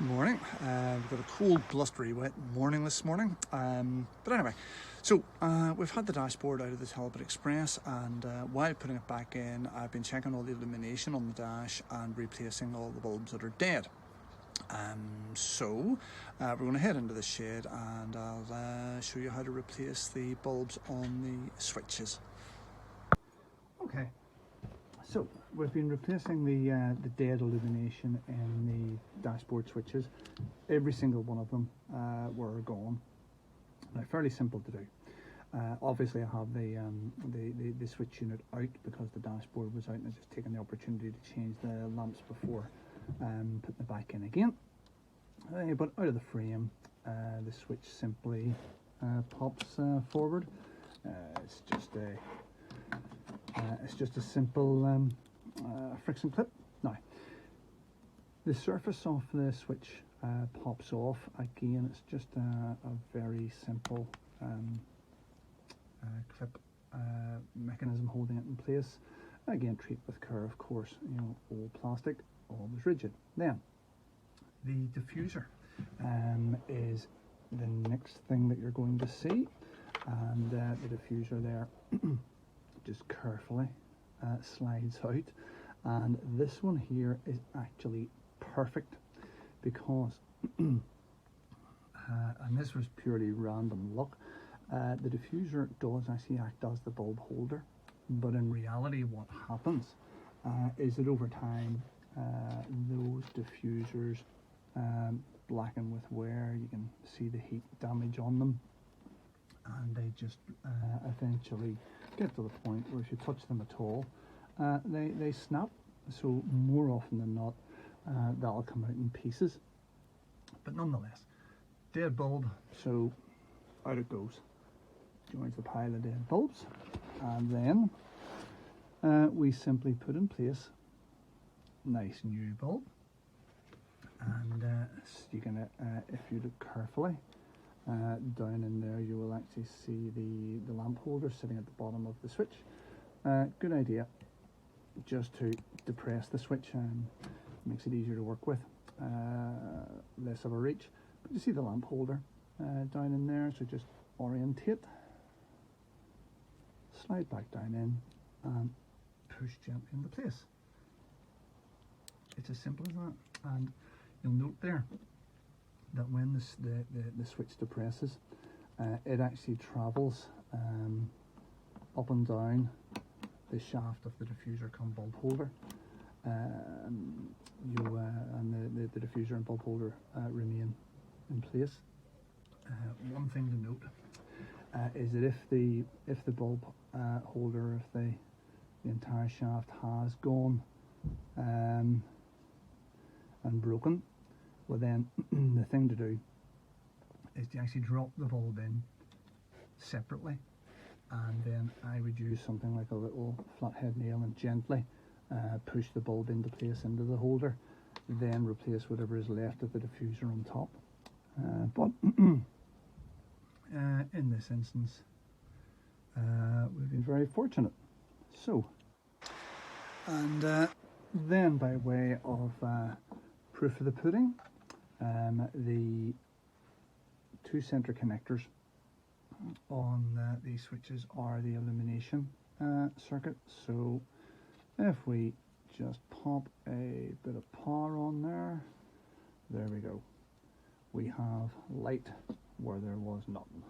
Morning. We've got a cold, blustery, wet morning this morning. But anyway, so we've had the dashboard out of the Talbot Express, and while putting it back in, I've been checking all the illumination on the dash and replacing all the bulbs that are dead. So we're going to head into the shed and I'll show you how to replace the bulbs on the switches. Okay. So we've been replacing the dead illumination in the dashboard switches. Every single one of them were gone. Now, fairly simple to do. Obviously, I have the switch unit out because the dashboard was out, and I've just taken the opportunity to change the lamps before putting it back in again. But out of the frame, the switch simply pops forward. It's just a simple friction clip. Now, the surface of the switch pops off. Again, it's just a very simple clip mechanism holding it in place. Again, treat with care, of course. You know, all plastic, always rigid. Then, the diffuser is the next thing that you're going to see, and the diffuser there just carefully slides out, and this one here is actually perfect because and this was purely random luck. The diffuser does actually act as the bulb holder, but in reality what happens is that over time those diffusers blacken with wear. You can see the heat damage on them, and they just eventually get to the point where if you touch them at all, they snap. So more often than not, that'll come out in pieces. But nonetheless, dead bulb, so out it goes. Joins the pile of dead bulbs, and then we simply put in place nice new bulb. And you can, if you look carefully, down in there you will actually see the lamp holder sitting at the bottom of the switch. Good idea just to depress the switch, and makes it easier to work with, less of a reach. But you see the lamp holder down in there, so just orientate, slide back down in, and push gently into place. It's as simple as that. And you'll note there that when the switch depresses, it actually travels up and down the shaft of the diffuser cum bulb holder. And the diffuser and bulb holder remain in place. One thing to note is that if the bulb holder, if the entire shaft has gone and broken, well then the thing to do is to actually drop the bulb in separately, and then I would use something like a little flathead nail and gently push the bulb into place into the holder, then replace whatever is left of the diffuser on top. But in this instance, we've been very fortunate. So, and then by way of proof of the pudding, the two center connectors on these switches are the illumination circuit. So if we just pop a bit of power on there, there we go. We have light where there was nothing.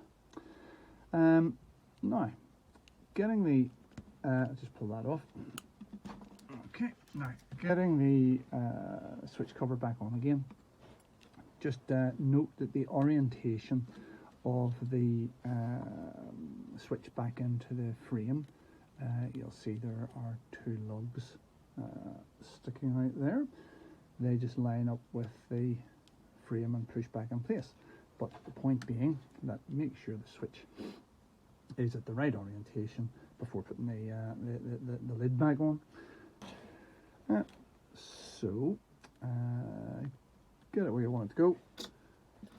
Now, getting the just pull that off. Okay, now getting the switch cover back on again. Just note that the orientation of the switch back into the frame, you'll see there are two lugs sticking out there. They just line up with the frame and push back in place. But the point being that make sure the switch is at the right orientation before putting the lid back on. So get it where you want it to go.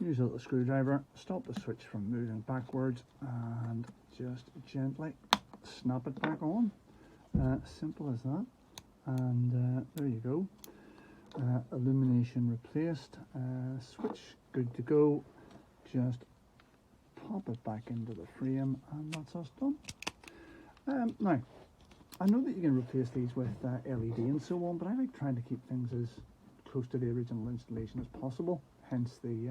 Use a little screwdriver, stop the switch from moving backwards, and just gently snap it back on. Simple as that. And there you go. Illumination replaced, switch good to go. Just pop it back into the frame and that's us done. Now, I know that you can replace these with LED and so on, but I like trying to keep things as close to the original installation as possible, hence the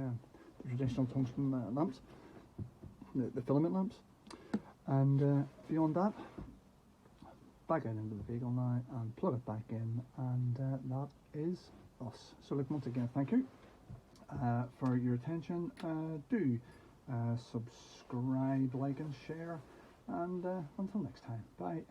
traditional tungsten lamps, the filament lamps. And beyond that, back out into the vehicle now and plug it back in, and that is us. So look, once again, thank you for your attention. Do subscribe, like and share, and until next time, bye.